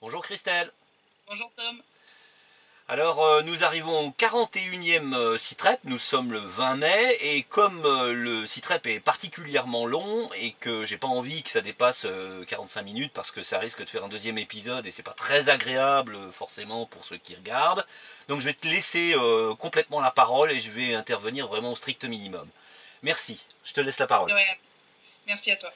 Bonjour Christelle. Bonjour Tom. Alors nous arrivons au 41e Citrep, nous sommes le 20 mai et comme le Citrep est particulièrement long et que j'ai pas envie que ça dépasse 45 minutes parce que ça risque de faire un deuxième épisode et c'est pas très agréable forcément pour ceux qui regardent, donc je vais te laisser complètement la parole et je vais intervenir vraiment au strict minimum. Merci, je te laisse la parole. Ouais, merci à toi.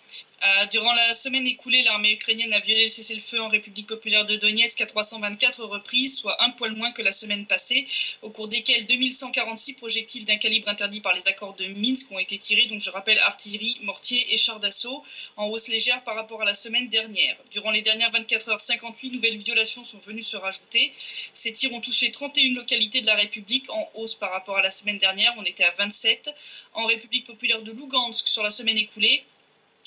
Durant la semaine écoulée, l'armée ukrainienne a violé le cessez-le-feu en République populaire de Donetsk à 324 reprises, soit un poil moins que la semaine passée, au cours desquelles 2146 projectiles d'un calibre interdit par les accords de Minsk ont été tirés, donc je rappelle artillerie, mortier et chars d'assaut, en hausse légère par rapport à la semaine dernière. Durant les dernières 24 heures, 58 nouvelles violations sont venues se rajouter. Ces tirs ont touché 31 localités de la République, en hausse par rapport à la semaine dernière, on était à 27. En République populaire de Lugansk, sur la semaine écoulée,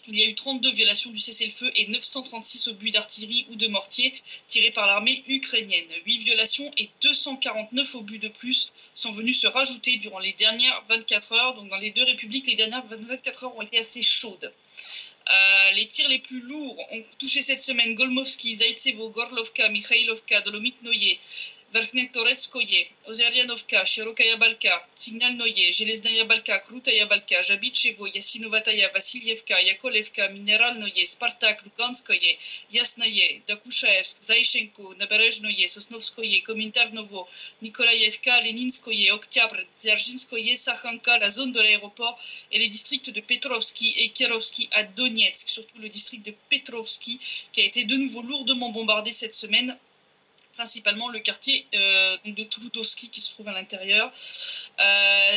il y a eu 32 violations du cessez-le-feu et 936 obus d'artillerie ou de mortier tirés par l'armée ukrainienne. 8 violations et 249 obus de plus sont venus se rajouter durant les dernières 24 heures. Donc dans les deux républiques, les dernières 24 heures ont été assez chaudes. Les tirs les plus lourds ont touché cette semaine Golmovski, Zaitsevo, Gorlovka, Mikhailovka, Dolomitnoye, Verkhnetoretskoye, Ozerianovka, Shirokaya Balka, Signalnoye, Железная Balka, Krutaya Balka, Jabitchevo, Yasinovataya, Vassilievka, Yakolevka, Mineralnoye, Spartak, Luganskoye, Yasnaye, Dakushaevsk, Zayshenko, Naberezhnoye, Sosnovskoye, Kominternovo, Nikolaevka, Leninskoye, Oktyabr, Dzerzhinskoye, Sakhanka, la zone de l'aéroport et les districts de Petrovski et Kirovski à Donetsk, surtout le district de Petrovski qui a été de nouveau lourdement bombardé cette semaine, principalement le quartier de Trudovski qui se trouve à l'intérieur.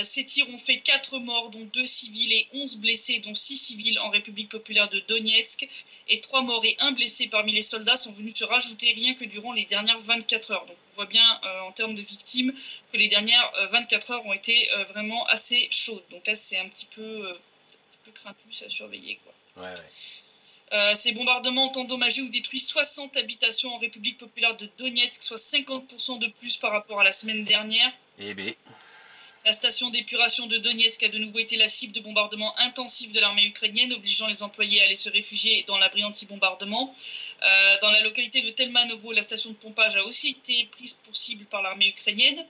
Ces tirs ont fait 4 morts, dont 2 civils et 11 blessés, dont 6 civils en République populaire de Donetsk. Et 3 morts et 1 blessé parmi les soldats sont venus se rajouter rien que durant les dernières 24 heures. Donc on voit bien en termes de victimes que les dernières 24 heures ont été vraiment assez chaudes. Donc là c'est un petit peu craintus à surveiller, quoi. Ouais. Ces bombardements ont endommagé ou détruit 60 habitations en République populaire de Donetsk, soit 50% de plus par rapport à la semaine dernière. Eh bien. La station d'épuration de Donetsk a de nouveau été la cible de bombardements intensifs de l'armée ukrainienne, obligeant les employés à aller se réfugier dans l'abri anti-bombardement. Dans la localité de Telmanovo, la station de pompage a aussi été prise pour cible par l'armée ukrainienne.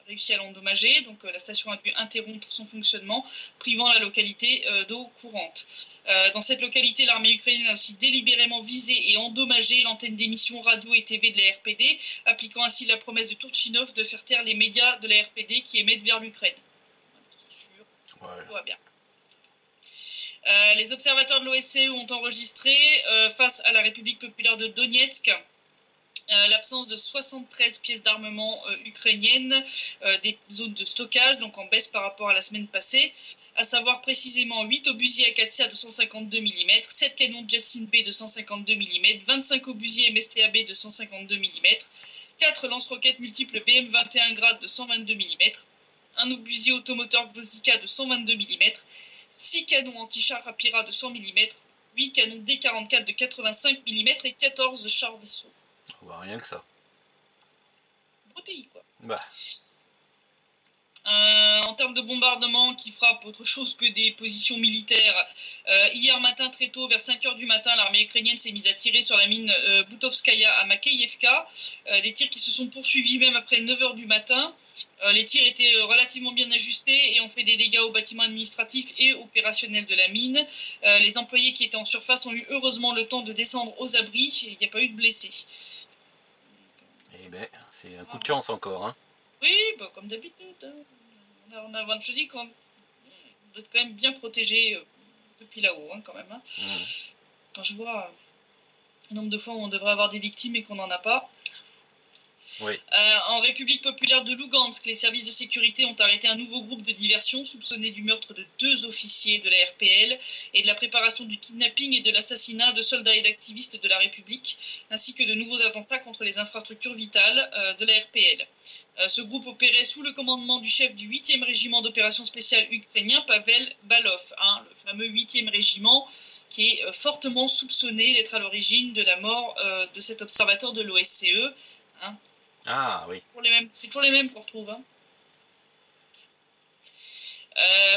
Réussi à l'endommager, donc la station a dû interrompre son fonctionnement, privant la localité d'eau courante. Dans cette localité, l'armée ukrainienne a aussi délibérément visé et endommagé l'antenne d'émission radio et TV de la RPD, appliquant ainsi la promesse de Turchinov de faire taire les médias de la RPD qui émettent vers l'Ukraine. Censure, tout va bien. Les observateurs de l'OSCE ont enregistré, face à la République populaire de Donetsk, l'absence de 73 pièces d'armement ukrainiennes, des zones de stockage, donc en baisse par rapport à la semaine passée, à savoir précisément 8 obusiers Akatia de 152 mm, 7 canons Jasin B de 152 mm, 25 obusiers MSTAB de 152 mm, 4 lance-roquettes multiples BM21 Grad de 122 mm, un obusier automoteur Gvozdika de 122 mm, 6 canons anti-chars Rapira de 100 mm, 8 canons D44 de 85 mm et 14 chars d'assaut. Rien que ça. Broutilles, quoi. Bah. En termes de bombardement qui frappent autre chose que des positions militaires, hier matin très tôt, vers 5h du matin, l'armée ukrainienne s'est mise à tirer sur la mine Butovskaya à Makeyevka, des tirs qui se sont poursuivis même après 9h du matin. Les tirs étaient relativement bien ajustés et ont fait des dégâts aux bâtiments administratifs et opérationnels de la mine. Les employés qui étaient en surface ont eu heureusement le temps de descendre aux abris et il n'y a pas eu de blessés. Eh ben, c'est un coup de chance encore, hein. Oui, bah, comme d'habitude. Je dis qu'on doit être quand même bien protégé depuis là-haut, hein, quand même. Hein. Quand je vois le nombre de fois où on devrait avoir des victimes et qu'on n'en a pas. Oui. En République populaire de Lugansk, les services de sécurité ont arrêté un nouveau groupe de diversion soupçonné du meurtre de 2 officiers de la RPL et de la préparation du kidnapping et de l'assassinat de soldats et d'activistes de la République, ainsi que de nouveaux attentats contre les infrastructures vitales de la RPL. Ce groupe opérait sous le commandement du chef du 8e régiment d'opérations spéciales ukrainien, Pavel Balov, le fameux 8e régiment qui est fortement soupçonné d'être à l'origine de la mort de cet observateur de l'OSCE. Hein. Ah oui. C'est toujours les mêmes qu'on retrouve. Hein.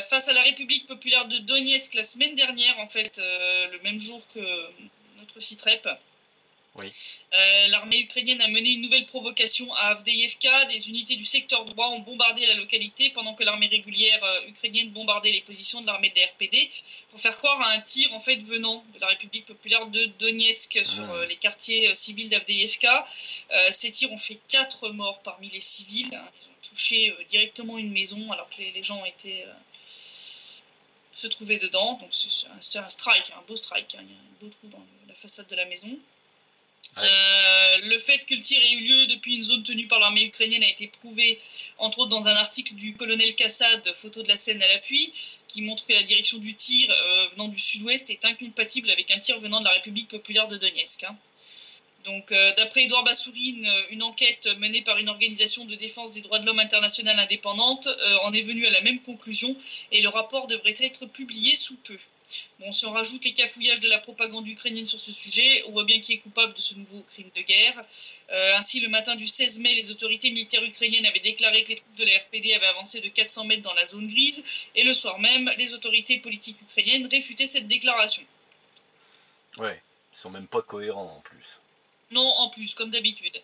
Face à la République populaire de Donetsk la semaine dernière, en fait, le même jour que notre Citrep, Oui. L'armée ukrainienne a mené une nouvelle provocation à Avdiivka. Des unités du secteur droit ont bombardé la localité pendant que l'armée régulière ukrainienne bombardait les positions de l'armée de la RPD pour faire croire à un tir en fait venant de la République populaire de Donetsk sur les quartiers civils d'Avdiivka. Ces tirs ont fait 4 morts parmi les civils. Hein. Ils ont touché directement une maison alors que les gens étaient se trouvaient dedans. Donc c'est un strike, un beau strike. Hein. Il y a un beau trou dans la façade de la maison. Ouais. Le fait que le tir ait eu lieu depuis une zone tenue par l'armée ukrainienne a été prouvé, entre autres dans un article du colonel Kassad, photo de la scène à l'appui, qui montre que la direction du tir venant du sud-ouest est incompatible avec un tir venant de la République populaire de Donetsk. Hein. Donc, d'après Edouard Bassourine, une enquête menée par une organisation de défense des droits de l'homme internationale indépendante en est venue à la même conclusion et le rapport devrait être publié sous peu. Bon, si on rajoute les cafouillages de la propagande ukrainienne sur ce sujet, on voit bien qui est coupable de ce nouveau crime de guerre. Ainsi, le matin du 16 mai, les autorités militaires ukrainiennes avaient déclaré que les troupes de la RPD avaient avancé de 400 mètres dans la zone grise, et le soir même, les autorités politiques ukrainiennes réfutaient cette déclaration. Ouais, ils sont même pas cohérents en plus. Non, en plus, comme d'habitude.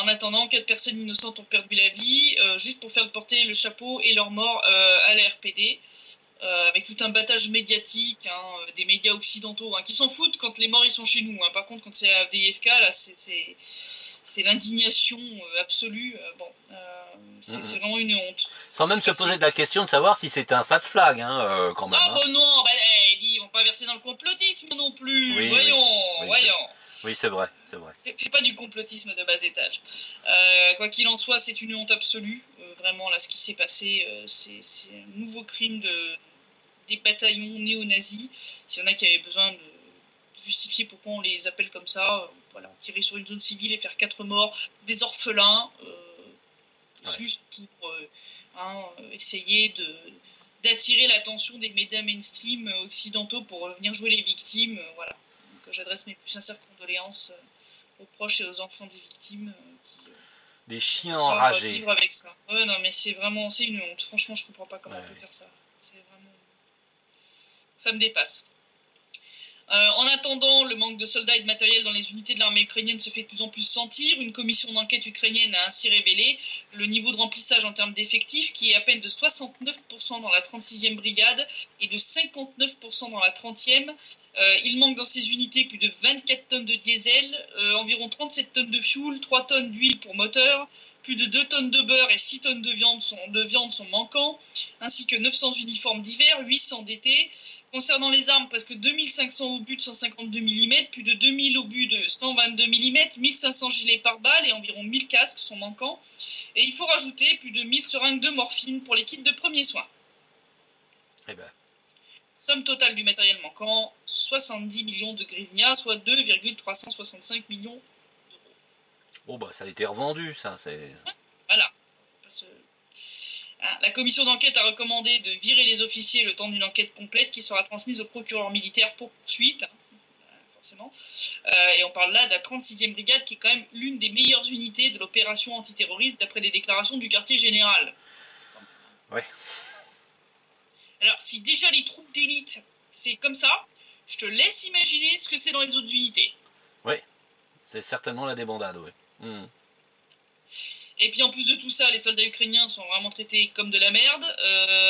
En attendant, 4 personnes innocentes ont perdu la vie, juste pour faire porter le chapeau et leur mort à la RPD. Avec tout un battage médiatique, hein, des médias occidentaux, hein, qui s'en foutent quand les morts ils sont chez nous. Hein. Par contre, quand c'est à Avdiivka, là, c'est l'indignation absolue. C'est vraiment une honte. Sans même se poser de la question de savoir si c'était un fast flag, hein, quand même. Ah bon non, ils vont pas verser dans le complotisme non plus. Oui, voyons. Oui, c'est vrai, c'est vrai. C'est pas du complotisme de bas étage. Quoi qu'il en soit, c'est une honte absolue. Vraiment, là, ce qui s'est passé, c'est un nouveau crime des bataillons néo-nazis. S'il y en a qui avaient besoin de justifier pourquoi on les appelle comme ça, voilà, tirer sur une zone civile et faire 4 morts, des orphelins, juste pour essayer d'attirer l'attention des médias mainstream occidentaux pour venir jouer les victimes. Voilà. Donc, j'adresse mes plus sincères condoléances aux proches et aux enfants des victimes des chiens enragés. Vivre avec ça. Non, mais c'est une honte. Franchement, je comprends pas comment on peut faire ça. C'est vraiment... Ça me dépasse. En attendant, le manque de soldats et de matériel dans les unités de l'armée ukrainienne se fait de plus en plus sentir. Une commission d'enquête ukrainienne a ainsi révélé le niveau de remplissage en termes d'effectifs qui est à peine de 69% dans la 36e brigade et de 59% dans la 30e. Il manque dans ces unités plus de 24 tonnes de diesel, environ 37 tonnes de fioul, 3 tonnes d'huile pour moteur, plus de 2 tonnes de beurre et 6 tonnes de viande sont manquants, ainsi que 900 uniformes d'hiver, 800 d'été. Concernant les armes, presque 2500 obus de 152 mm, plus de 2000 obus de 122 mm, 1500 gilets pare-balles et environ 1000 casques sont manquants. Et il faut rajouter plus de 1000 seringues de morphine pour les kits de premiers soins. Eh ben. Somme totale du matériel manquant, 70 millions de grivnia, soit 2,365 millions d'euros. Bon, bah ça a été revendu, ça. Voilà. La commission d'enquête a recommandé de virer les officiers le temps d'une enquête complète qui sera transmise au procureur militaire pour poursuite, forcément. Et on parle là de la 36e brigade qui est quand même l'une des meilleures unités de l'opération antiterroriste d'après des déclarations du quartier général. Ouais. Alors, si déjà les troupes d'élite, c'est comme ça, je te laisse imaginer ce que c'est dans les autres unités. Oui, c'est certainement la débandade, oui. Et puis en plus de tout ça, les soldats ukrainiens sont vraiment traités comme de la merde.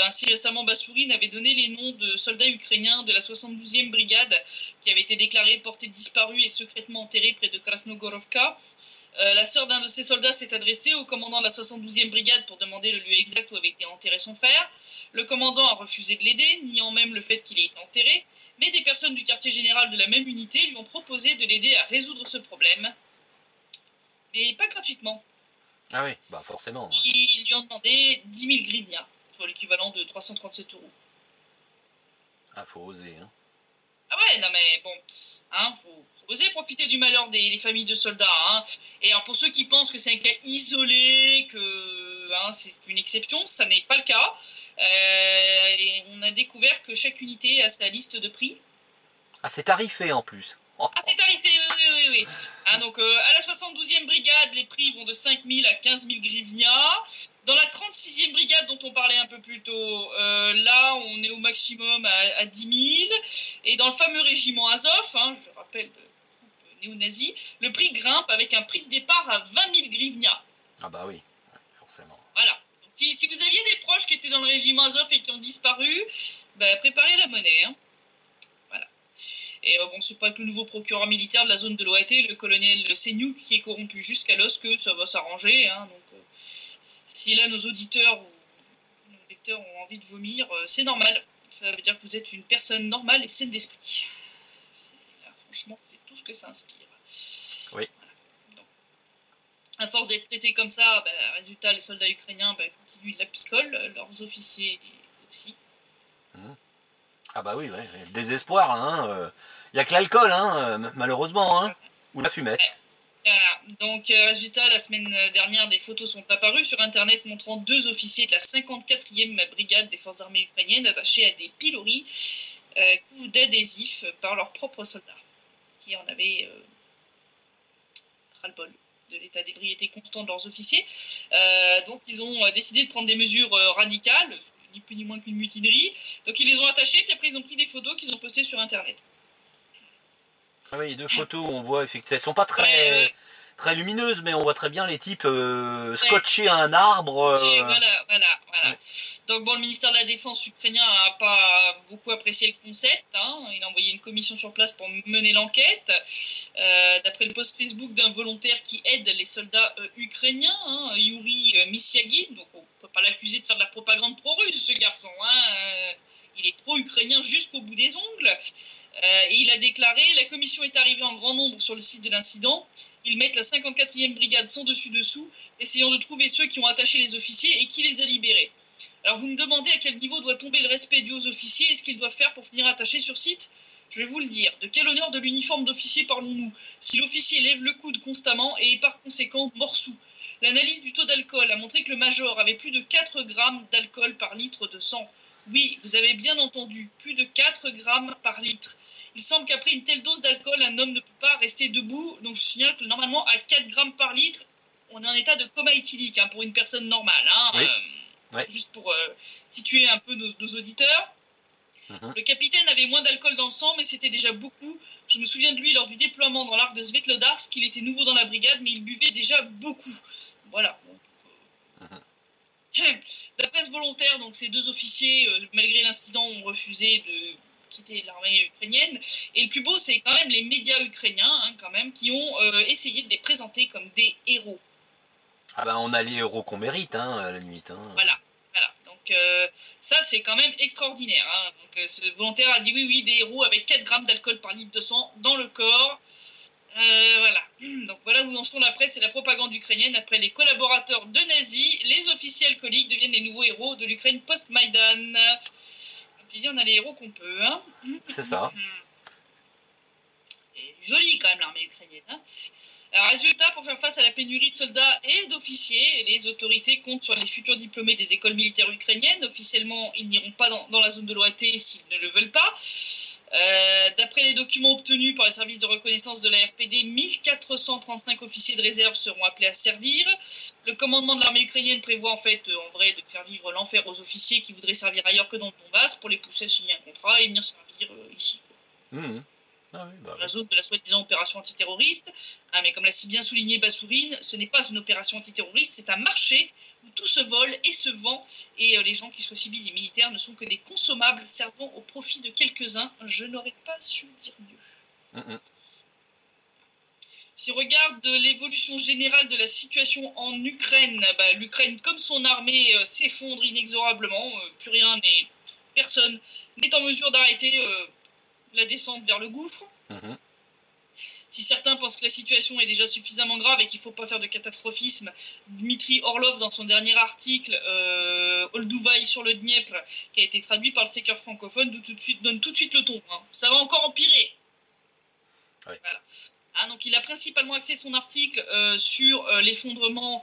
Ainsi récemment, Bassourine avait donné les noms de soldats ukrainiens de la 72e brigade qui avaient été déclarés portés disparus et secrètement enterrés près de Krasnogorovka. La sœur d'un de ces soldats s'est adressée au commandant de la 72e brigade pour demander le lieu exact où avait été enterré son frère. Le commandant a refusé de l'aider, niant même le fait qu'il ait été enterré, mais des personnes du quartier général de la même unité lui ont proposé de l'aider à résoudre ce problème. Mais pas gratuitement. Ah oui, bah forcément. Ils lui ont demandé 10 000 grivnia, soit l'équivalent de 337 €. Ah, faut oser, hein. Ah ouais, non mais bon, hein, faut oser profiter du malheur des familles de soldats, hein. Et alors pour ceux qui pensent que c'est un cas isolé, que hein, c'est une exception, ça n'est pas le cas. Et on a découvert que chaque unité a sa liste de prix. Ah, c'est tarifé en plus. Ah, c'est tarifé, oui. Hein, donc, à la 72e brigade, les prix vont de 5 000 à 15 000 grivnia. Dans la 36e brigade, dont on parlait un peu plus tôt, là, on est au maximum à 10 000. Et dans le fameux régiment Azov, hein, je rappelle, de troupes néo-nazis, le prix grimpe avec un prix de départ à 20 000 grivnia. Ah bah oui, forcément. Voilà. Donc, si vous aviez des proches qui étaient dans le régime Azov et qui ont disparu, bah, préparez la monnaie. Hein. Voilà. Et bon, c'est pas que le nouveau procureur militaire de la zone de l'OAT, le colonel Senyuk, qui est corrompu jusqu'à l'os, que ça va s'arranger. Hein. Donc, si là nos auditeurs ou nos lecteurs ont envie de vomir, c'est normal. Ça veut dire que vous êtes une personne normale et saine d'esprit. Là, franchement, c'est tout ce que ça inspire. Oui. À force d'être traités comme ça, résultat, les soldats ukrainiens continuent de la picole, leurs officiers aussi. Ah bah oui, ouais. Désespoir, hein. Y a que l'alcool, hein, malheureusement, hein. Ou la fumette. Voilà. Donc, résultat, la semaine dernière, des photos sont apparues sur Internet montrant 2 officiers de la 54e brigade des forces armées ukrainiennes attachés à des piloris couverts d'adhésifs par leurs propres soldats, qui en avaient ras-le-bol de l'état d'ébriété constant de leurs officiers. Donc ils ont décidé de prendre des mesures radicales, ni plus ni moins qu'une mutinerie. Donc ils les ont attachés, puis après ils ont pris des photos qu'ils ont postées sur Internet. Ah oui, 2 photos, on voit effectivement, elles sont pas très lumineuses, mais on voit très bien les types scotchés à un arbre. Voilà. Ouais. Donc bon, le ministère de la Défense ukrainien n'a pas beaucoup apprécié le concept. Hein. Il a envoyé une commission sur place pour mener l'enquête. D'après le post Facebook d'un volontaire qui aide les soldats ukrainiens, hein, Yuri Misyagin, donc on peut pas l'accuser de faire de la propagande pro-russe, ce garçon. Hein. Il est pro-ukrainien jusqu'au bout des ongles. Et il a déclaré « La commission est arrivée en grand nombre sur le site de l'incident. Ils mettent la 54e brigade sans dessus-dessous, essayant de trouver ceux qui ont attaché les officiers et qui les a libérés. Alors vous me demandez à quel niveau doit tomber le respect dû aux officiers et ce qu'ils doivent faire pour finir attachés sur site ? Je vais vous le dire. De quel honneur de l'uniforme d'officier parlons-nous ? Si l'officier lève le coude constamment et est par conséquent mort-sous. L'analyse du taux d'alcool a montré que le major avait plus de 4 grammes d'alcool par litre de sang. Oui, vous avez bien entendu, plus de 4 grammes par litre. Il semble qu'après une telle dose d'alcool, un homme ne peut pas rester debout. Donc je signale que normalement, à 4 grammes par litre, on est en état de coma éthylique hein, pour une personne normale. Hein, oui. Juste pour situer un peu nos auditeurs. Le capitaine avait moins d'alcool dans le sang, mais c'était déjà beaucoup. Je me souviens de lui lors du déploiement dans l'arc de Svetlodarsk. Il était nouveau dans la brigade, mais il buvait déjà beaucoup. Voilà. D'après ce volontaire, donc ces 2 officiers, malgré l'incident, ont refusé de quitter l'armée ukrainienne. Et le plus beau, c'est quand même les médias ukrainiens, hein, quand même, qui ont essayé de les présenter comme des héros. Ah ben on a les héros qu'on mérite, hein, à la limite. Hein. Voilà. Donc ça, c'est quand même extraordinaire. Hein. Donc ce volontaire a dit oui, des héros avec 4 grammes d'alcool par litre de sang dans le corps. Voilà. Donc voilà où en sont la presse et la propagande ukrainienne. Après les collaborateurs de nazis, les officiers alcooliques deviennent les nouveaux héros de l'Ukraine post-Maïdan. Comme tu dis, on a les héros qu'on peut. Hein. C'est ça. C'est joli quand même l'armée ukrainienne. Hein. Alors, résultat, pour faire face à la pénurie de soldats et d'officiers, les autorités comptent sur les futurs diplômés des écoles militaires ukrainiennes. Officiellement, ils n'iront pas dans la zone de l'OAT s'ils ne le veulent pas. D'après les documents obtenus par les services de reconnaissance de la RPD, 1435 officiers de réserve seront appelés à servir. Le commandement de l'armée ukrainienne prévoit en fait, en vrai, de faire vivre l'enfer aux officiers qui voudraient servir ailleurs que dans le Donbass pour les pousser à signer un contrat et venir servir ici. Ah oui, dans la zone de la soi-disant opération antiterroriste. Ah, mais comme l'a si bien souligné Bassourine, ce n'est pas une opération antiterroriste, c'est un marché où tout se vole et se vend, et les gens, qu'ils soient civils et militaires, ne sont que des consommables servant au profit de quelques-uns. Je n'aurais pas su dire mieux. Si on regarde l'évolution générale de la situation en Ukraine, l'Ukraine, comme son armée, s'effondre inexorablement. Personne n'est en mesure d'arrêter la descente vers le gouffre. Si certains pensent que la situation est déjà suffisamment grave et qu'il ne faut pas faire de catastrophisme, Dmitri Orlov, dans son dernier article Olduvai sur le Dniepr, qui a été traduit par le Seeker francophone, donne tout de suite le ton. Hein. Ça va encore empirer. Ouais. Voilà. Donc il a principalement axé son article sur l'effondrement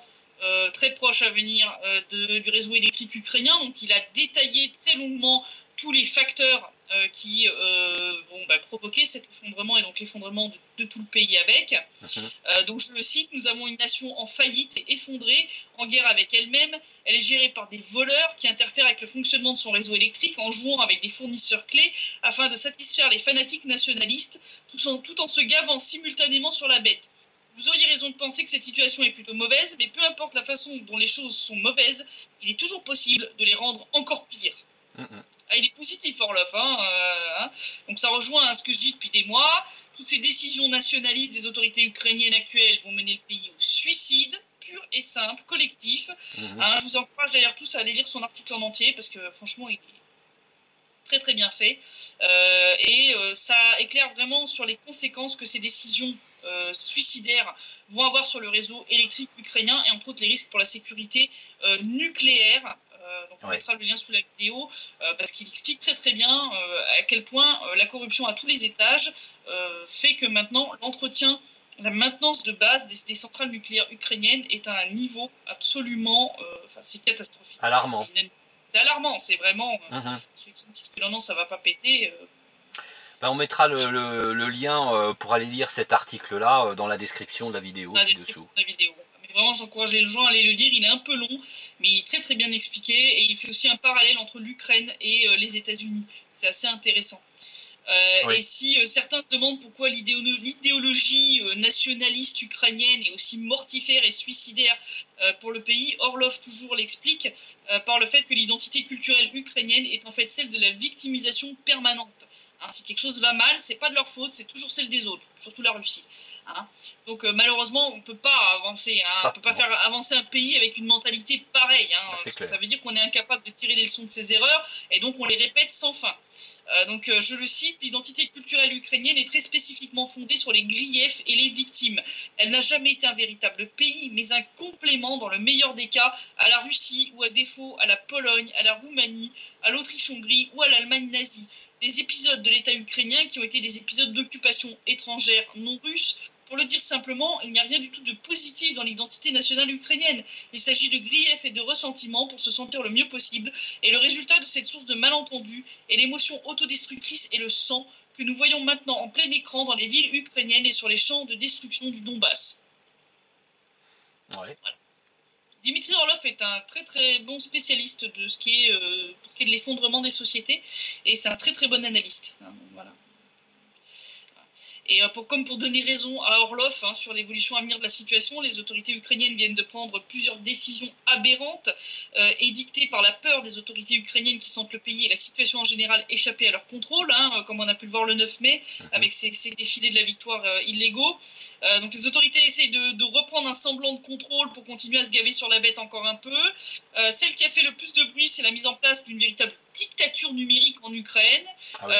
très proche à venir du réseau électrique ukrainien. Donc il a détaillé très longuement tous les facteurs qui vont provoquer cet effondrement et donc l'effondrement de tout le pays avec. Donc je le cite, nous avons une nation en faillite et effondrée, en guerre avec elle-même. Elle est gérée par des voleurs qui interfèrent avec le fonctionnement de son réseau électrique en jouant avec des fournisseurs clés afin de satisfaire les fanatiques nationalistes tout en se gavant simultanément sur la bête. Vous auriez raison de penser que cette situation est plutôt mauvaise, mais peu importe la façon dont les choses sont mauvaises, il est toujours possible de les rendre encore pires. Il est positif, Orlov. Donc ça rejoint ce que je dis depuis des mois. Toutes ces décisions nationalistes des autorités ukrainiennes actuelles vont mener le pays au suicide, pur et simple, collectif. Je vous encourage d'ailleurs tous à aller lire son article en entier, parce que franchement, il est très très bien fait. Ça éclaire vraiment sur les conséquences que ces décisions suicidaires vont avoir sur le réseau électrique ukrainien, et entre autres les risques pour la sécurité nucléaire. Donc on mettra le lien sous la vidéo parce qu'il explique très très bien à quel point la corruption à tous les étages fait que maintenant la maintenance de base des centrales nucléaires ukrainiennes est à un niveau absolument, c'est catastrophique. Alarmant. C'est alarmant, c'est vraiment ceux qui disent que non ça va pas péter. On mettra le lien pour aller lire cet article-là dans la description de la vidéo. Vraiment, j'encourage les gens à aller le lire. Il est un peu long, mais il est très très bien expliqué, et il fait aussi un parallèle entre l'Ukraine et les États-Unis. C'est assez intéressant. Et si certains se demandent pourquoi l'idéologie nationaliste ukrainienne est aussi mortifère et suicidaire pour le pays, Orlov toujours l'explique par le fait que l'identité culturelle ukrainienne est en fait celle de la victimisation permanente. Si quelque chose va mal, c'est pas de leur faute, c'est toujours celle des autres, surtout la Russie. Donc malheureusement, on peut pas avancer, on peut pas faire avancer un pays avec une mentalité pareille. Parce que ça veut dire qu'on est incapable de tirer les leçons de ses erreurs, et donc on les répète sans fin. Donc je le cite, l'identité culturelle ukrainienne est très spécifiquement fondée sur les griefs et les victimes. Elle n'a jamais été un véritable pays, mais un complément, dans le meilleur des cas, à la Russie, ou à défaut à la Pologne, à la Roumanie, à l'Autriche-Hongrie ou à l'Allemagne nazie. Des épisodes de l'État ukrainien qui ont été des épisodes d'occupation étrangère non russe. Pour le dire simplement, il n'y a rien du tout de positif dans l'identité nationale ukrainienne. Il s'agit de griefs et de ressentiments pour se sentir le mieux possible, et le résultat de cette source de malentendus est l'émotion autodestructrice et le sang que nous voyons maintenant en plein écran dans les villes ukrainiennes et sur les champs de destruction du Donbass. Voilà. Dimitri Orlov est un très très bon spécialiste de ce qui est de l'effondrement des sociétés, et c'est un très très bon analyste. Voilà. Et comme pour donner raison à Orlov sur l'évolution à venir de la situation, les autorités ukrainiennes viennent de prendre plusieurs décisions aberrantes, édictées par la peur des autorités ukrainiennes qui sentent le pays et la situation en général échapper à leur contrôle, comme on a pu le voir le 9 mai, avec ces défilés de la victoire illégaux. Donc les autorités essayent de reprendre un semblant de contrôle pour continuer à se gaver sur la bête encore un peu. Celle qui a fait le plus de bruit, c'est la mise en place d'une véritable dictature numérique en Ukraine,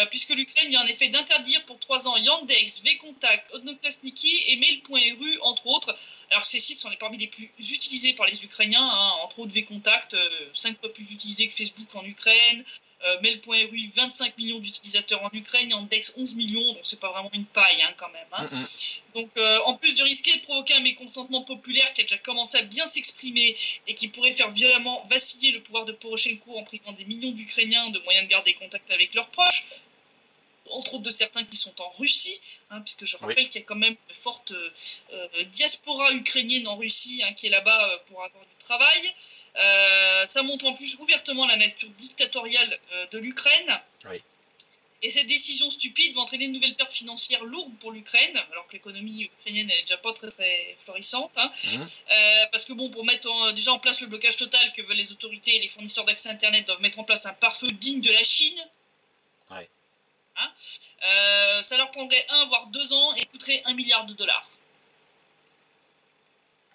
puisque l'Ukraine vient en effet d'interdire pour 3 ans Yandex, Vkontakte, Odnoklassniki et Mail.ru, entre autres. Alors ces sites sont parmi les plus utilisés par les Ukrainiens, entre autres Vkontakte, 5 fois plus utilisé que Facebook en Ukraine, Mail.ru, 25 millions d'utilisateurs en Ukraine, Yandex 11 millions, donc c'est pas vraiment une paille quand même. Donc en plus de risquer de provoquer un mécontentement populaire qui a déjà commencé à bien s'exprimer et qui pourrait faire violemment vaciller le pouvoir de Poroshenko en privant des millions d'Ukrainiens de moyens de garder contact avec leurs proches, entre autres de certains qui sont en Russie, puisque je rappelle qu'il y a quand même une forte diaspora ukrainienne en Russie qui est là-bas pour avoir du travail. Ça montre en plus ouvertement la nature dictatoriale de l'Ukraine. Et cette décision stupide va entraîner de nouvelles pertes financières lourdes pour l'Ukraine, alors que l'économie ukrainienne n'est déjà pas très très florissante. Parce que pour mettre déjà en place le blocage total que veulent les autorités et les fournisseurs d'accès Internet doivent mettre en place un pare-feu digne de la Chine. Ça leur prendrait 1 voire 2 ans et coûterait $1 milliard.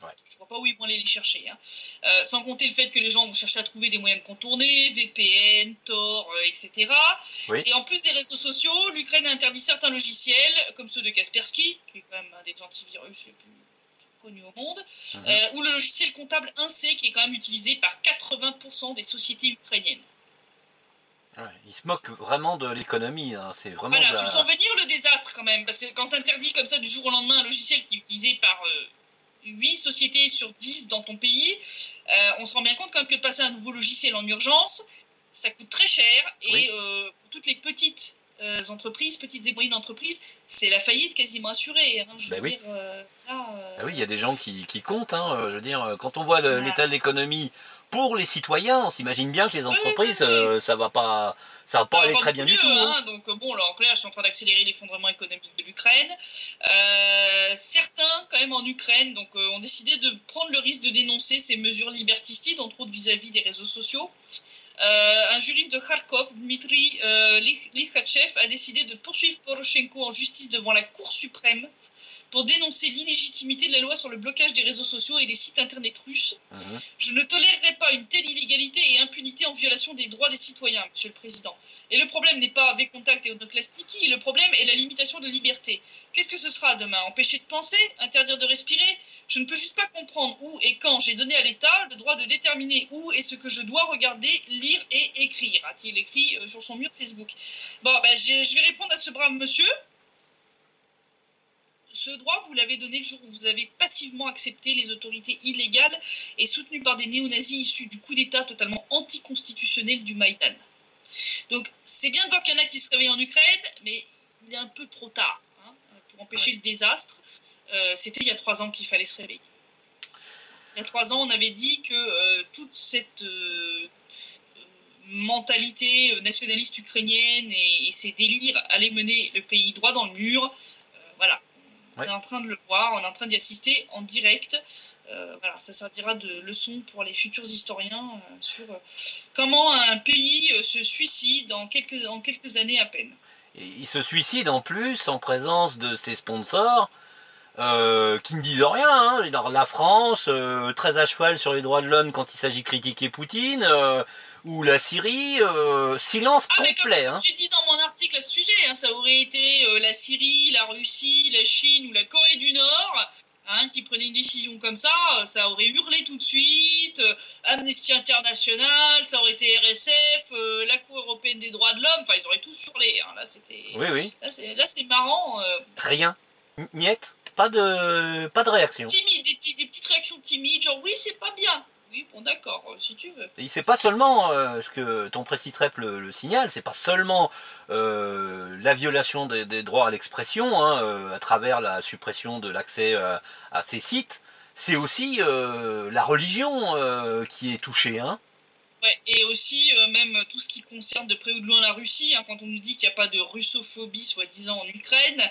Je ne vois pas où ils vont aller les chercher. Sans compter le fait que les gens vont chercher à trouver des moyens de contourner, VPN, Tor, etc. Et en plus des réseaux sociaux, l'Ukraine a interdit certains logiciels, comme ceux de Kaspersky, qui est quand même un des antivirus les plus connus au monde, ou le logiciel comptable INSEE, qui est quand même utilisé par 80% des sociétés ukrainiennes. Ils se moquent vraiment de l'économie, c'est vraiment... Tu sens venir le désastre quand même, parce que quand tu interdis comme ça du jour au lendemain un logiciel qui est utilisé par 8 sociétés sur 10 dans ton pays, on se rend bien compte quand même que de passer un nouveau logiciel en urgence, ça coûte très cher et Oui. pour toutes les petites entreprises, petites et moyennes entreprises, c'est la faillite quasiment assurée. Hein, je veux Oui. dire, là, Ah oui, il y a des gens qui comptent. Hein. Je veux dire, quand on voit voilà. l'état de l'économie pour les citoyens, on s'imagine bien que les Oui, entreprises, oui, oui. ça va pas Ça va aller pas très beaucoup bien du mieux, tout. Hein. hein. Donc bon, là en clair, je suis en train d'accélérer l'effondrement économique de l'Ukraine. Certains, quand même en Ukraine, donc ont décidé de prendre le risque de dénoncer ces mesures liberticides, entre autres vis-à-vis des réseaux sociaux. Un juriste de Kharkov, Dmitry Likhachev, a décidé de poursuivre Poroshenko en justice devant la Cour suprême pour dénoncer l'illégitimité de la loi sur le blocage des réseaux sociaux et des sites internet russes. Je ne tolérerai pas une telle illégalité et impunité en violation des droits des citoyens, Monsieur le Président. Et le problème n'est pas avec contact et Odnoklastniki, le problème est la limitation de la liberté. Qu'est-ce que ce sera demain? Empêcher de penser? Interdire de respirer? Je ne peux juste pas comprendre où et quand j'ai donné à l'État le droit de déterminer où et ce que je dois regarder, lire et écrire, a-t-il écrit sur son mur Facebook. Bon, ben, je vais répondre à ce brave monsieur. Ce droit, vous l'avez donné le jour où vous avez passivement accepté les autorités illégales et soutenues par des néo-nazis issus du coup d'État totalement anticonstitutionnel du Maïdan. Donc, c'est bien de voir qu'il y en a qui se réveillent en Ukraine, mais il est un peu trop tard hein, pour empêcher le désastre. C'était il y a 3 ans qu'il fallait se réveiller. Il y a 3 ans, on avait dit que toute cette mentalité nationaliste ukrainienne et ces délires allaient mener le pays droit dans le mur. Voilà. On est en train de le voir, on est en train d'y assister en direct. Voilà, ça servira de leçon pour les futurs historiens sur comment un pays se suicide en quelques années à peine. Et il se suicide en plus en présence de ses sponsors qui ne disent rien. Hein. La France, très à cheval sur les droits de l'homme quand il s'agit de critiquer Poutine, ou la Syrie, silence complet. Comme j'ai dit dans mon article à ce sujet, hein, ça aurait été la Syrie, la Russie, la Chine ou la Corée du Nord hein, qui prenaient une décision comme ça aurait hurlé tout de suite, Amnesty International, ça aurait été RSF, la Cour européenne des droits de l'homme, enfin ils auraient tous hurlé. Hein. Là c'était, oui. Là c'est marrant. Rien, niette, pas de réaction. Timide, des petites réactions timides, genre oui c'est pas bien. Oui, bon d'accord, si tu veux. Et c'est pas seulement ce que ton précitrep le signale, c'est pas seulement la violation des droits à l'expression hein, à travers la suppression de l'accès à ces sites, c'est aussi la religion qui est touchée. Hein. Ouais, et aussi même tout ce qui concerne de près ou de loin la Russie, hein, quand on nous dit qu'il n'y a pas de russophobie soi-disant en Ukraine,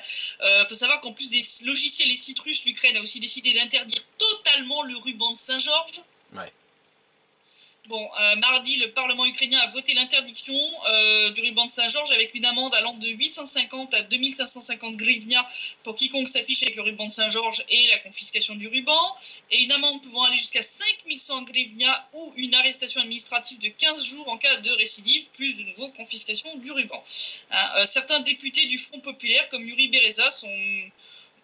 faut savoir qu'en plus des logiciels et sites russes, l'Ukraine a aussi décidé d'interdire totalement le ruban de Saint-Georges. Ouais. Bon, mardi, le Parlement ukrainien a voté l'interdiction du ruban de Saint-Georges avec une amende allant de 850 à 2550 grivnia pour quiconque s'affiche avec le ruban de Saint-Georges et la confiscation du ruban, et une amende pouvant aller jusqu'à 5100 grivnia ou une arrestation administrative de 15 jours en cas de récidive, plus de nouveau confiscation du ruban. Hein, certains députés du Front populaire, comme Yuri Bereza, sont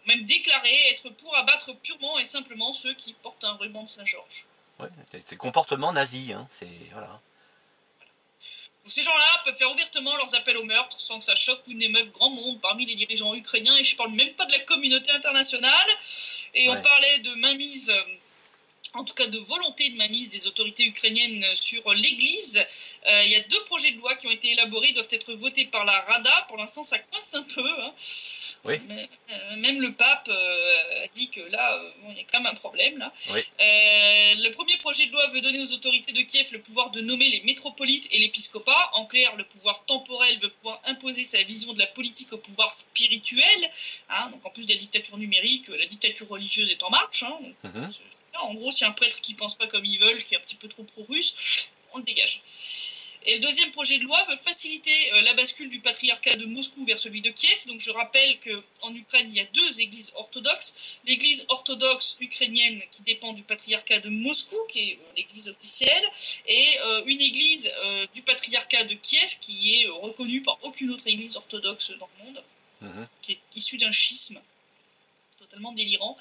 même déclarés être pour abattre purement et simplement ceux qui portent un ruban de Saint-Georges. Ouais, c'est comportement nazi, hein, c'est voilà. Ces gens-là peuvent faire ouvertement leurs appels au meurtre sans que ça choque ou n'émeuve grand monde parmi les dirigeants ukrainiens, et je parle même pas de la communauté internationale. Et on parlait de mainmise, en tout cas de volonté de mainmise des autorités ukrainiennes sur l'Église. Il y a 2 projets de loi qui ont été élaborés, doivent être votés par la Rada. Pour l'instant, ça coince un peu. Hein. Oui. Mais, même le pape a dit que là, bon, il y a quand même un problème. Là. Oui. Le premier projet de loi veut donner aux autorités de Kiev le pouvoir de nommer les métropolites et l'épiscopat. En clair, le pouvoir temporel veut pouvoir imposer sa vision de la politique au pouvoir spirituel. Hein. Donc en plus de la dictature numérique, la dictature religieuse est en marche. Hein. Donc, en gros, si un prêtre qui pense pas comme ils veulent, qui est un petit peu trop pro-russe, on le dégage. Et le deuxième projet de loi veut faciliter la bascule du patriarcat de Moscou vers celui de Kiev. Donc je rappelle qu'en Ukraine, il y a 2 églises orthodoxes. L'église orthodoxe ukrainienne qui dépend du patriarcat de Moscou, qui est l'église officielle, et une église du patriarcat de Kiev qui est reconnue par aucune autre église orthodoxe dans le monde, qui est issue d'un schisme totalement délirant.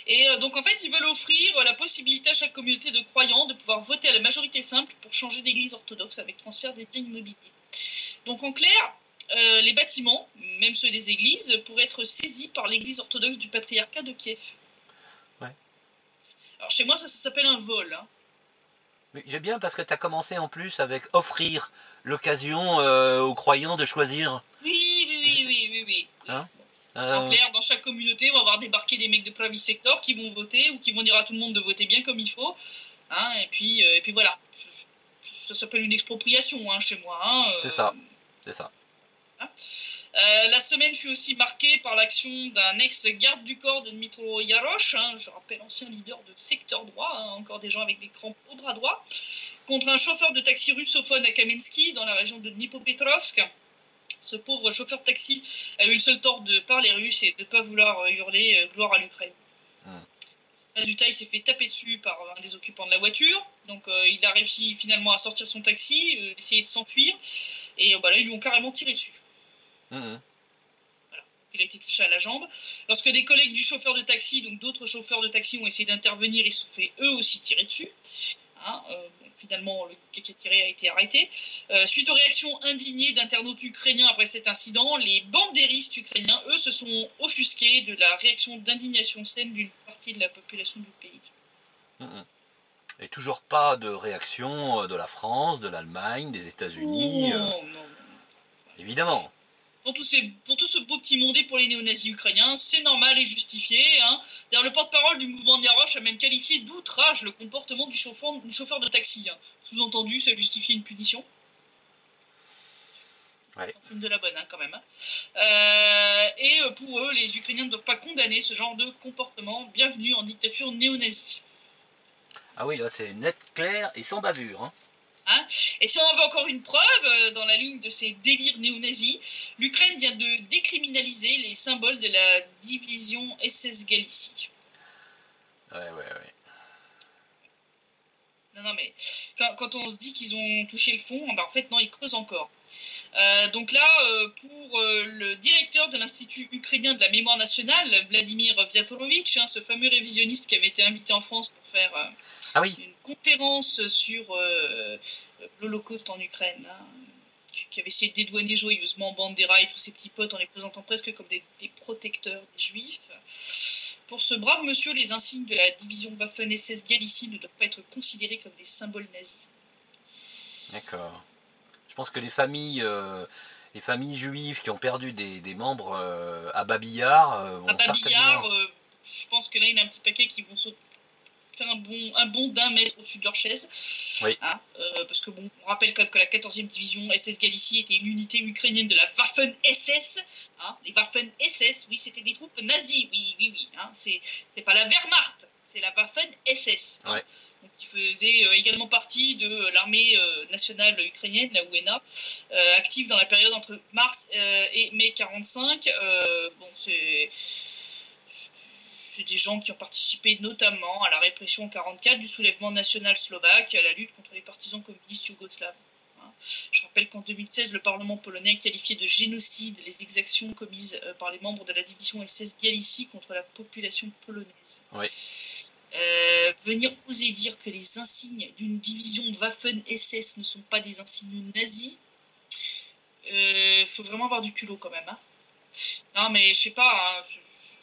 Et donc en fait ils veulent offrir la possibilité à chaque communauté de croyants de pouvoir voter à la majorité simple pour changer d'église orthodoxe avec transfert des biens immobiliers. Donc en clair, les bâtiments, même ceux des églises, pourraient être saisis par l'église orthodoxe du patriarcat de Kiev. Ouais. Alors chez moi ça s'appelle un vol. Hein. Mais j'aime bien parce que tu as commencé en plus avec offrir l'occasion aux croyants de choisir. Oui. Hein En clair, dans chaque communauté, on va avoir débarqué des mecs de Private Sector qui vont voter ou qui vont dire à tout le monde de voter bien comme il faut. Hein, et puis voilà. Ça s'appelle une expropriation chez moi. C'est ça. Hein. La semaine fut aussi marquée par l'action d'un ex-garde du corps de Dmytro Yarosh, je rappelle ancien leader de secteur droit, encore des gens avec des crampes au bras droit, contre un chauffeur de taxi russophone à Kamensky, dans la région de Dnipropetrovsk. Ce pauvre chauffeur de taxi a eu le seul tort de parler russe et de ne pas vouloir hurler gloire à l'Ukraine. Résultat, il s'est fait taper dessus par un des occupants de la voiture. Donc il a réussi finalement à sortir son taxi, essayer de s'enfuir. Et là, ils lui ont carrément tiré dessus. Voilà. Il a été touché à la jambe. Lorsque des collègues du chauffeur de taxi, donc d'autres chauffeurs de taxi, ont essayé d'intervenir, ils se sont fait eux aussi tirer dessus. Finalement, le qui a tiré a été arrêté. Suite aux réactions indignées d'internautes ukrainiens après cet incident, les bandéristes ukrainiens, eux, se sont offusqués de la réaction d'indignation saine d'une partie de la population du pays. Et toujours pas de réaction de la France, de l'Allemagne, des États-Unis. Non. Évidemment. Pour tout ce beau petit mondé pour les néo-nazis ukrainiens, c'est normal et justifié. D'ailleurs, le porte-parole du mouvement de Yarosh a même qualifié d'outrage le comportement du chauffeur de taxi. Sous-entendu, ça justifie une punition. Ouais. T'en fumes de la bonne, quand même. Et pour eux, les Ukrainiens ne doivent pas condamner ce genre de comportement. Bienvenue en dictature néo-nazie. Ah oui, là, c'est net, clair et sans bavure. Et si on en veut encore une preuve, dans la ligne de ces délires néo-nazis, l'Ukraine vient de décriminaliser les symboles de la division SS Galicie. Ouais. Non, mais quand on se dit qu'ils ont touché le fond, en fait, non, ils creusent encore. Donc là, pour le directeur de l'Institut ukrainien de la mémoire nationale, Vladimir Viatorovitch, ce fameux révisionniste qui avait été invité en France pour faire une conférence sur l'Holocauste en Ukraine, qui avait essayé de dédouaner joyeusement Bandera et tous ses petits potes en les présentant presque comme des protecteurs des Juifs. Pour ce brave monsieur, les insignes de la division Waffen-SS Galicie ne doivent pas être considérés comme des symboles nazis. D'accord. Je pense que les familles juives qui ont perdu des membres à Babillard vont certainement... je pense que là, il y en a un petit paquet qui vont faire un bond d'un mètre au-dessus de leur chaise. Oui. Parce que on rappelle quand même que la 14e division SS Galicie était une unité ukrainienne de la Waffen-SS. Les Waffen-SS, oui, c'était des troupes nazies, oui. C'est pas la Wehrmacht, c'est la Waffen-SS. Ouais. Donc, qui faisait également partie de l'armée nationale ukrainienne, la UNA, active dans la période entre mars et mai 45. C'est des gens qui ont participé notamment à la répression en 1944 du soulèvement national slovaque et à la lutte contre les partisans communistes yougoslaves. Je rappelle qu'en 2016, le Parlement polonais a qualifié de génocide les exactions commises par les membres de la division SS Galicie contre la population polonaise. Oui. Venir oser dire que les insignes d'une division Waffen-SS ne sont pas des insignes nazis, faut vraiment avoir du culot quand même. Non, mais je sais pas,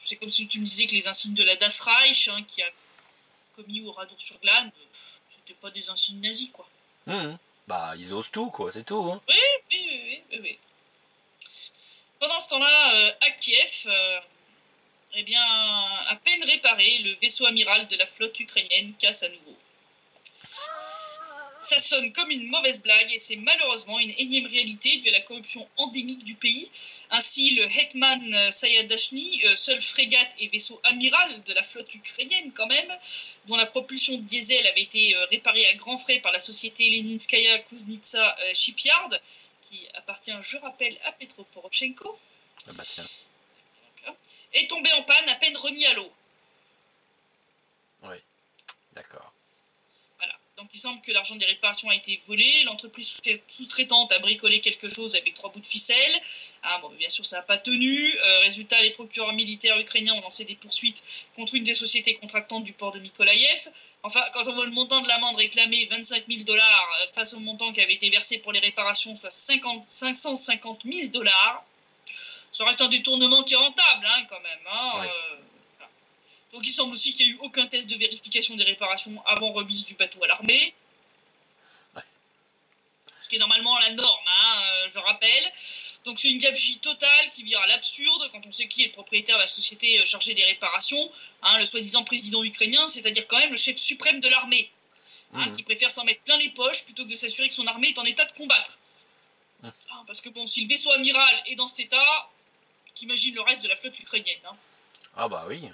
c'est comme si tu me disais que les insignes de la Das Reich, qui a commis au Radour-sur-Glane, c'était pas des insignes nazis, quoi. Bah, ils osent tout, quoi, c'est tout. Oui. Pendant ce temps-là, à Kiev, à peine réparé, le vaisseau amiral de la flotte ukrainienne casse à nouveau. Ça sonne comme une mauvaise blague et c'est malheureusement une énième réalité due à la corruption endémique du pays. Ainsi, le Hetman Sayadachny, seule frégate et vaisseau amiral de la flotte ukrainienne quand même, dont la propulsion diesel avait été réparée à grands frais par la société Leninskaya Kuznitsa Shipyard, qui appartient, je rappelle, à Petro Poroshenko, est tombé en panne à peine remis à l'eau. Oui, d'accord. Donc il semble que l'argent des réparations a été volé, l'entreprise sous-traitante a bricolé quelque chose avec 3 bouts de ficelle. Bien sûr ça n'a pas tenu. Résultat, les procureurs militaires ukrainiens ont lancé des poursuites contre une des sociétés contractantes du port de Mykolaïev. Enfin, quand on voit le montant de l'amende réclamée, $25 000, face au montant qui avait été versé pour les réparations, soit $550 000, ça reste un détournement qui est rentable quand même. Ouais. Donc il semble aussi qu'il n'y a eu aucun test de vérification des réparations avant remise du bateau à l'armée. qui est normalement la norme, hein, je rappelle. Donc c'est une gabegie totale qui vire à l'absurde quand on sait qui est le propriétaire de la société chargée des réparations, hein, le soi-disant président ukrainien, c'est-à-dire quand même le chef suprême de l'armée, hein, qui préfère s'en mettre plein les poches plutôt que de s'assurer que son armée est en état de combattre. Parce que bon, si le vaisseau amiral est dans cet état, t'imagines le reste de la flotte ukrainienne. Hein. Ah bah oui.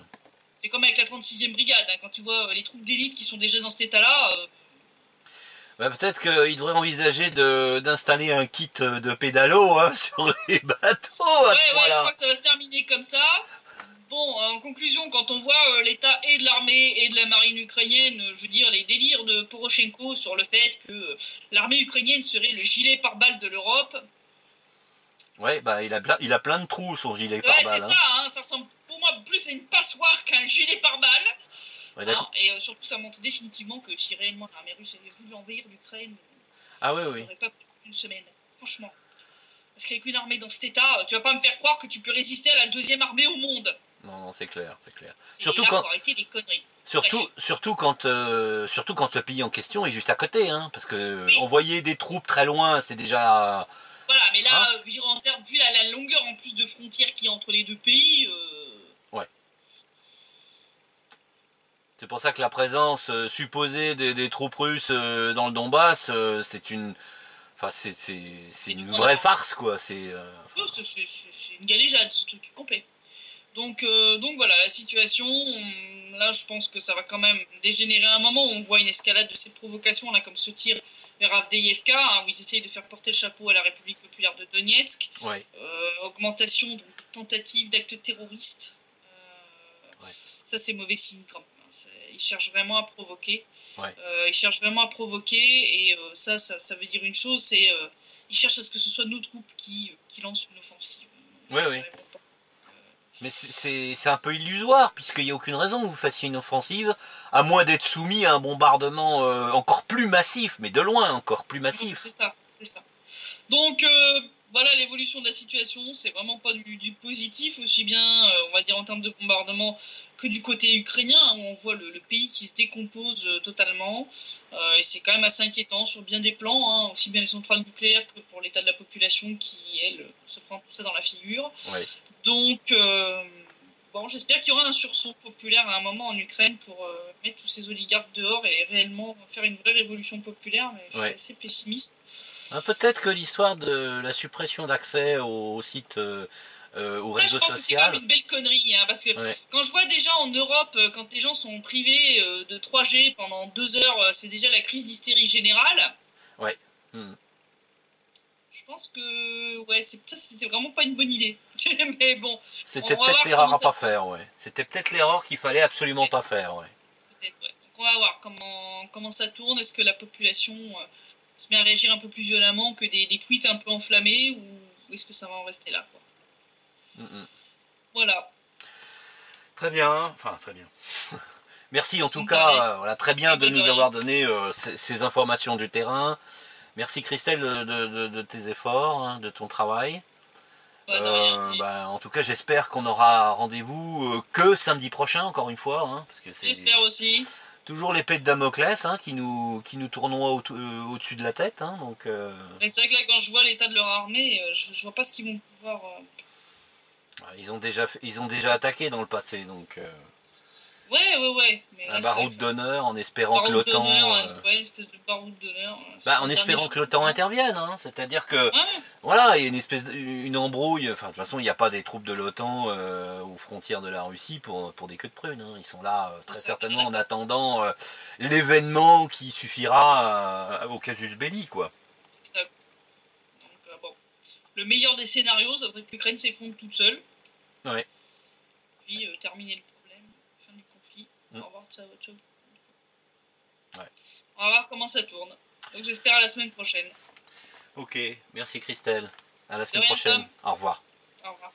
C'est comme avec la 36e brigade, hein, quand tu vois les troupes d'élite qui sont déjà dans cet état-là. Bah, peut-être qu'il devrait envisager d'installer un kit de pédalo, hein, sur les bateaux. Ouais, je crois que ça va se terminer comme ça. Bon, en conclusion, quand on voit l'état et de l'armée et de la marine ukrainienne, je veux dire, les délires de Poroshenko sur le fait que l'armée ukrainienne serait le gilet pare-balles de l'Europe. Ouais, bah il a plein de trous, son gilet pare-balles. Ouais, c'est ça, hein, ça ressemble pour moi plus à une passoire qu'à un gilet pare-balles. Ouais, et surtout, ça montre définitivement que si réellement l'armée russe avait voulu envahir l'Ukraine, on n'aurait pas pris une semaine, franchement. Parce qu'avec une armée dans cet état, tu vas pas me faire croire que tu peux résister à la deuxième armée au monde. Non, c'est clair, c'est clair. Surtout quand arrêter les conneries. Surtout quand le pays en question est juste à côté, hein, parce que envoyer des troupes très loin, c'est déjà. Voilà, mais là, vu la longueur en plus de frontières qu'il y a entre les deux pays. Ouais. C'est pour ça que la présence supposée des troupes russes dans le Donbass, c'est une vraie farce, quoi. C'est une galéjade, ce truc complet. Donc voilà, la situation, là je pense que ça va quand même dégénérer à un moment où on voit une escalade de ces provocations, là, comme ce tir vers Avdiivka, hein, où ils essayent de faire porter le chapeau à la République populaire de Donetsk, augmentation de tentatives d'actes terroristes, ça c'est mauvais signe quand même. Ils cherchent vraiment à provoquer, et ça veut dire une chose, c'est ils cherchent à ce que ce soit nos troupes qui lancent une offensive. Mais c'est un peu illusoire, puisqu'il n'y a aucune raison que vous fassiez une offensive, à moins d'être soumis à un bombardement encore plus massif, mais de loin encore plus massif. C'est ça. Donc voilà, l'évolution de la situation, c'est vraiment pas du positif, aussi bien, on va dire, en termes de bombardement que du côté ukrainien, hein, où on voit le pays qui se décompose totalement. Et c'est quand même assez inquiétant sur bien des plans, hein, aussi bien les centrales nucléaires que pour l'état de la population qui, elle, se prend tout ça dans la figure. Ouais. Donc, j'espère qu'il y aura un sursaut populaire à un moment en Ukraine pour mettre tous ces oligarques dehors et réellement faire une vraie révolution populaire, mais je suis assez pessimiste. Peut-être que l'histoire de la suppression d'accès au site, au réseau social... Je pense que c'est quand même une belle connerie, hein, parce que quand je vois déjà en Europe, quand les gens sont privés de 3G pendant 2 heures, c'est déjà la crise d'hystérie générale. Ouais. Je pense que c'est vraiment pas une bonne idée. Mais bon, c'était peut-être l'erreur à pas faire, C'était peut-être l'erreur qu'il fallait absolument pas faire, Donc on va voir comment ça tourne. Est-ce que la population se met à réagir un peu plus violemment que des tweets un peu enflammés, ou est-ce que ça va en rester là, quoi. Voilà. Très bien. Merci en tout cas, très bien de nous avoir donné ces informations du terrain. Merci Christelle de tes efforts, hein, de ton travail. En tout cas, j'espère qu'on aura rendez-vous que samedi prochain, encore une fois. Hein, parce que j'espère aussi. Toujours l'épée de Damoclès, hein, qui nous tournoie au-dessus de la tête. Hein, donc, c'est vrai que là, quand je vois l'état de leur armée, je vois pas ce qu'ils vont pouvoir... Ils ont déjà attaqué dans le passé, donc... Ouais. Mais un baroud d'honneur en espérant que l'OTAN... une espèce de baroud d'honneur. En espérant que l'OTAN intervienne, hein, c'est-à-dire que... il y a une embrouille, de toute façon il n'y a pas des troupes de l'OTAN aux frontières de la Russie pour des queues de prunes, hein. Ils sont là très certainement en attendant l'événement qui suffira au casus belli, quoi. C'est ça. Donc le meilleur des scénarios, ça serait que l'Ukraine s'effondre toute seule. Ouais. Puis terminer le problème, fin du conflit. Au revoir, ciao. On va voir comment ça tourne. Donc j'espère à la semaine prochaine. Ok, merci Christelle. À la semaine prochaine. Au revoir. Au revoir.